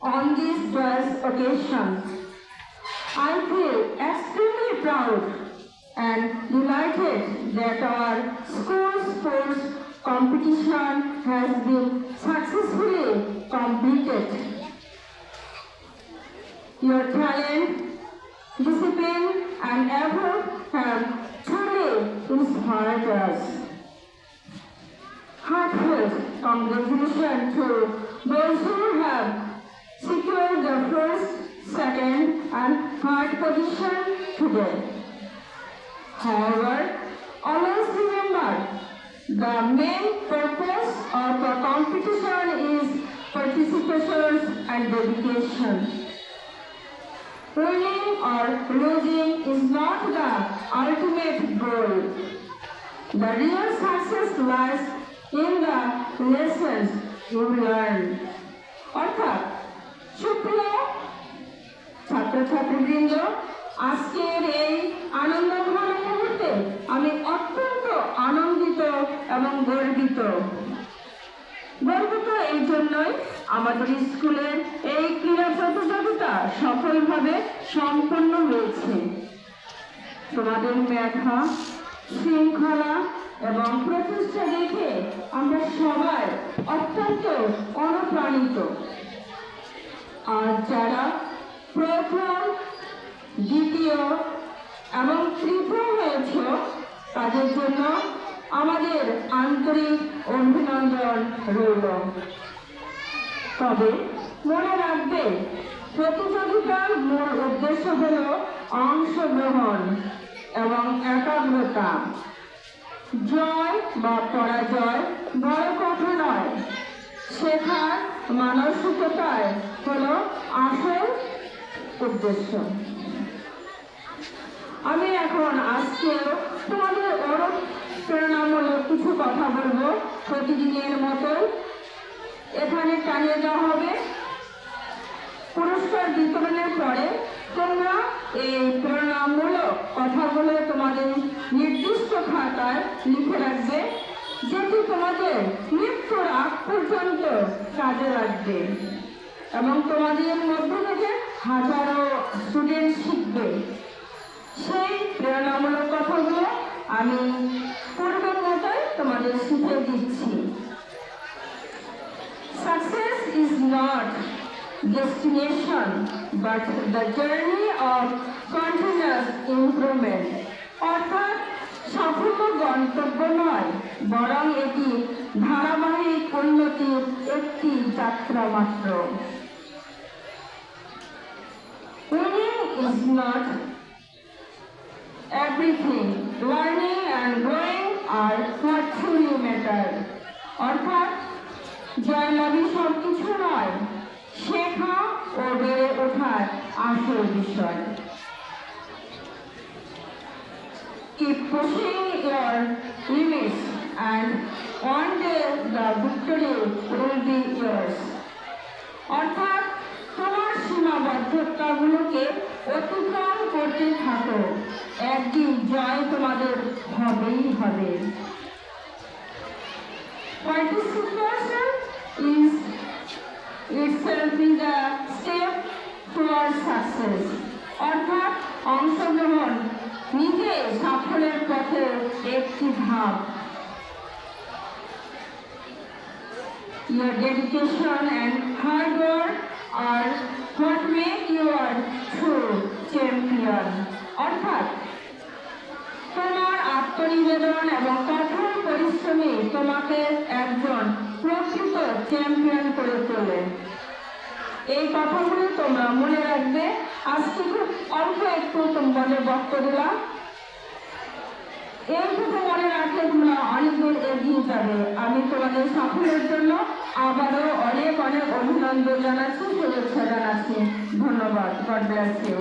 On this joyous occasion, I feel extremely proud and delighted that our school sports competition has been successfully completed. Your talent, discipline and effort have truly inspired us. Heartfelt congratulations to those who have secured the first, second and third position today. However, always remember, the main purpose of the competition is participation and dedication. Winning or losing is not the ultimate goal. The real success lies in the lessons you learn. অর্থাৎ সুপ্রিয় ছাত্রছাত্রীবৃন্দ, আজকের এই আনন্দঘন মুহূর্তে আমি অত্যন্ত আনন্দিত এবং গর্বিত এই জন্যই আমাদের স্কুলের এই ক্রীড়া প্রতিযোগিতা সফলভাবে সম্পন্ন হয়েছে। তোমাদের মেধা, শৃঙ্খলা এবং প্রচেষ্টা দেখে আমরা সবাই অত্যন্ত অনুপ্রাণিত। আর যারা প্রথম, দ্বিতীয় এবং তৃতীয় হয়েছ তাদের জন্য আমাদের আন্তরিক অভিনন্দন রইল। তবে মনে রাখবে, প্রতিযোগিতার মূল উদ্দেশ্য হল অংশগ্রহণ এবং একাগ্রতা। জয় বা পরাজয় বড় কথা নয়, শেখার মানসিকতায় হল আসল উদ্দেশ্য। আমি এখন আজকে তোমাদের অনুপ্রেরণামূলক কিছু কথা বলবো। প্রতিদিনের মতো এখানে টানিয়ে দেওয়া হবে। পুরস্কার বিতরণের পরে তোমরা এই প্রেরণামূলক কথাগুলো তোমাদের নির্দিষ্ট খাতায় লিখে রাখবে, যেটি তোমাদের মৃত্যুর আগ পর্যন্ত কাজে লাগবে এবং তোমাদের মধ্য থেকে হাজারো স্টুডেন্ট শিখবে। সেই প্রেরণামূলক কথাগুলো আমি পূর্বের মতোই তোমাদের শিখিয়ে দিচ্ছি। Success is not destination but the journey of continuous improvement. অর্থাৎ সাফল্য গন্তব্য নয়, বরং এটি ধারাবাহিক উন্নতির একটি যাত্রা মাত্র। Winning is not everything. Learning and growing are what truly matter. অর্থাৎ জয়লাভই সব কিছু নয়, শেখা ও বেড়ে ওঠার আসল বিষয়। Keep pushing your limits and one day the victory will be yours. অর্থাৎ তোমার সীমাবদ্ধতাগুলোকে অতিক্রম করতে থাকো, একদিন জয় তোমাদের হবেই হবে। Participation is itself is a step towards success. অর্থাৎ অংশগ্রহণ নিজে সাফল্যের পথে একটি ধাপ। Your dedication and hard work are what make you a true champion. অর্থাৎ তোমার আত্মনিবেদন এবং কঠোর পরিশ্রমী তোমাকে একজন প্রকৃত চ্যাম্পিয়ন করে তোলে। এই কথাগুলো তোমরা মনে রাখবে। আজকে খুব অল্প একটু তোমাদের বক্তব্য দিলাম, এইটুকু মনে রাখলে তোমরা অনেক দূর এগিয়ে যাবে। আমি তোমাদের সাফল্যের জন্য আবারও অনেক অনেক অভিনন্দন জানাচ্ছি, শুভেচ্ছা জানাচ্ছি। ধন্যবাদ। God bless you.